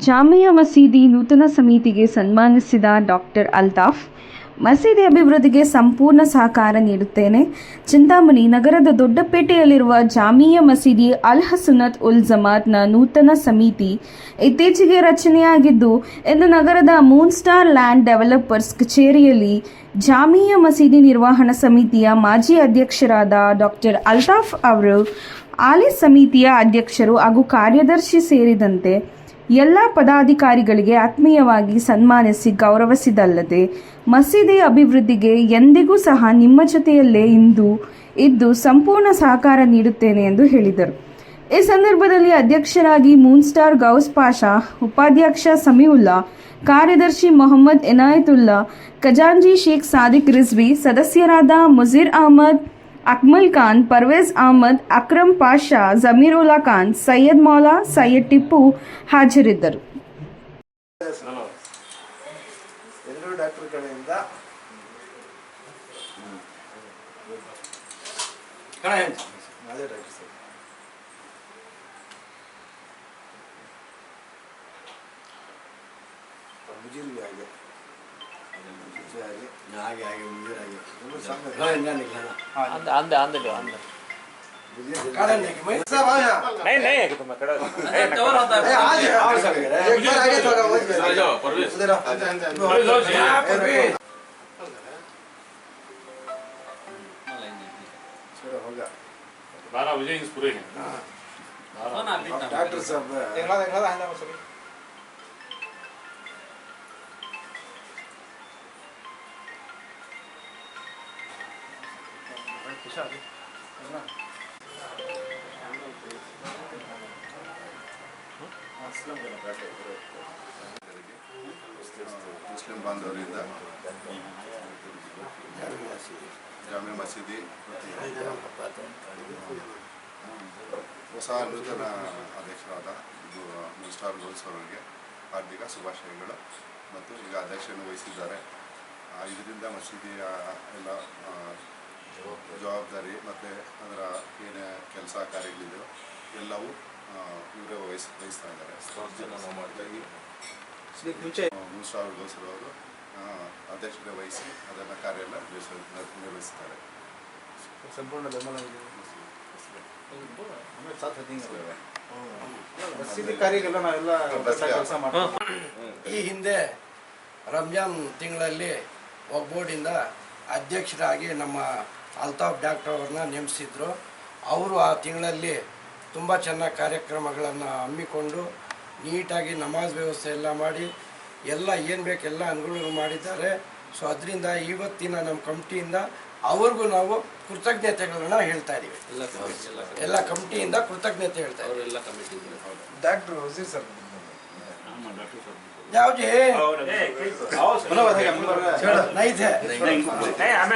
ಜಾಮಿಯಾ ಮಸೀದಿ ನೂತನ ಸಮಿತಿಗೆ ಸನ್ಮಾನಿಸಿದ ಡಾಕ್ಟರ್ ಅಲ್ತಾಫ್. ಮಸೀದಿ ಅಭಿವೃದ್ಧಿಗೆ ಸಂಪೂರ್ಣ ಸಹಕಾರ ನೀಡುತ್ತೇನೆ. ಚಿಂತಾಮಣಿ ನಗರದ ದೊಡ್ಡಪೇಟೆಯಲ್ಲಿರುವ ಜಾಮಿಯಾ ಮಸೀದಿ ಅಲ್ ಸುನ್ನತ್ ಉಲ್ ಜಮಾತ್ನ ನೂತನ ಸಮಿತಿ ಇತ್ತೀಚೆಗೆ ರಚನೆಯಾಗಿದ್ದು, ಇಂದು ನಗರದ ಮೂನ್ ಸ್ಟಾರ್ ಲ್ಯಾಂಡ್ ಡೆವಲಪರ್ಸ್ ಕಚೇರಿಯಲ್ಲಿ ಜಾಮಿಯಾ ಮಸೀದಿ ನಿರ್ವಹಣಾ ಸಮಿತಿಯ ಮಾಜಿ ಅಧ್ಯಕ್ಷರಾದ ಡಾಕ್ಟರ್ ಅಲ್ತಾಫ್ ಅವರು ಆಲಿ ಸಮಿತಿಯ ಅಧ್ಯಕ್ಷರು ಹಾಗೂ ಕಾರ್ಯದರ್ಶಿ ಸೇರಿದಂತೆ ಎಲ್ಲ ಪದಾಧಿಕಾರಿಗಳಿಗೆ ಆತ್ಮೀಯವಾಗಿ ಸನ್ಮಾನಿಸಿ ಗೌರವಿಸಿದಲ್ಲದೆ, ಮಸೀದಿ ಅಭಿವೃದ್ಧಿಗೆ ಎಂದಿಗೂ ಸಹ ನಿಮ್ಮ ಜೊತೆಯಲ್ಲೇ ಇದ್ದು ಸಂಪೂರ್ಣ ಸಹಕಾರ ನೀಡುತ್ತೇನೆ ಎಂದು ಹೇಳಿದರು. ಈ ಸಂದರ್ಭದಲ್ಲಿ ಅಧ್ಯಕ್ಷರಾಗಿ ಮೂನ್ ಸ್ಟಾರ್ ಗೌಸ್ ಪಾಷಾ, ಉಪಾಧ್ಯಕ್ಷ ಸಮೀವುಲ್ಲಾ, ಕಾರ್ಯದರ್ಶಿ ಮೊಹಮ್ಮದ್ ಇನಾಯತುಲ್ಲಾ, ಖಜಾಂಚಿ ಶೇಖ್ ಸಾದಿಕ್ ರಿಜ್ವಿ, ಸದಸ್ಯರಾದ ಮುಜೀರ್ ಅಹಮದ್, ಅಕ್ಮಲ್ ಖಾನ್, ಪರ್ವೇಜ್ ಅಹಮದ್, ಅಕ್ರಮ್ ಪಾಷಾ, ಜಮೀರುಲ್ಲಾ ಖಾನ್, ಸೈಯದ್ ಮೌಲಾ, ಸೈಯದ್ ಟಿಪ್ಪು ಹಾಜರಿದ್ದರು. डॉक्टर साहब ಮುಸ್ಲಿಂ ಬಾಂಧವರಿಂದ ಜಾಮಿಯಾ ಮಸೀದಿ ಹೊಸ ನೂತನ ಅಧ್ಯಕ್ಷರಾದ ಮೂನ್ ಸ್ಟಾರ್ ಗೌಸ್ ಅವರಿಗೆ ಹಾರ್ದಿಕ ಶುಭಾಶಯಗಳು. ಮತ್ತು ಈಗ ಅಧ್ಯಕ್ಷವನ್ನು ವಹಿಸಿದ್ದಾರೆ. ಇದರಿಂದ ಮಸೀದಿಯ ಎಲ್ಲ ಜವಾಬ್ದಾರಿ ಮತ್ತು ಅದರ ಏನೇ ಕೆಲಸ ಕಾರ್ಯಗಳಿದೆಯೋ ಎಲ್ಲವೂ ಇವರೇ ವಹಿಸ್ತಾ ಇದ್ದಾರೆ. ಮೂನ್ ಸ್ಟಾರ್ ಗೌಸ್ ಅವರು ಅಧ್ಯಕ್ಷತೆ ವಹಿಸಿ ಅದನ್ನು ಕಾರ್ಯ ಎಲ್ಲ ನಿರ್ವಹಿಸ್ತಾರೆ. ಸಂಪೂರ್ಣ ಬೆಂಬಲ ಈ ಹಿಂದೆ ರಂಜಾನ್ ತಿಂಗಳಲ್ಲಿ ಒಗ್ಬೋರ್ಡಿಂದ ಅಧ್ಯಕ್ಷರಾಗಿ ನಮ್ಮ ಅಲ್ತಾಫ್ ಡಾಕ್ಟರ್ ಅವ್ರನ್ನ ನೇಮಿಸಿದ್ರು. ಅವರು ಆ ತಿಂಗಳಲ್ಲಿ ತುಂಬ ಚೆನ್ನಾಗಿ ಕಾರ್ಯಕ್ರಮಗಳನ್ನು ಹಮ್ಮಿಕೊಂಡು ನೀಟಾಗಿ ನಮಾಜ್ ವ್ಯವಸ್ಥೆ ಎಲ್ಲ ಮಾಡಿ ಎಲ್ಲ ಏನು ಬೇಕೆಲ್ಲ ಅನುಕೂಲ ಮಾಡಿದ್ದಾರೆ. ಸೊ ಅದರಿಂದ ಇವತ್ತಿನ ನಮ್ಮ ಕಮಿಟಿಯಿಂದ ಅವ್ರಿಗೂ ನಾವು ಕೃತಜ್ಞತೆಗಳನ್ನ ಹೇಳ್ತಾ ಇದ್ದೀವಿ. ಎಲ್ಲ ಕಮಿಟಿಯಿಂದ ಕೃತಜ್ಞತೆ ಹೇಳ್ತಾ ಇದ್ದೀವಿ. ಡಾಕ್ಟರ್ ವಜೀರ್ ಸರ್ ಯಾವ್ದು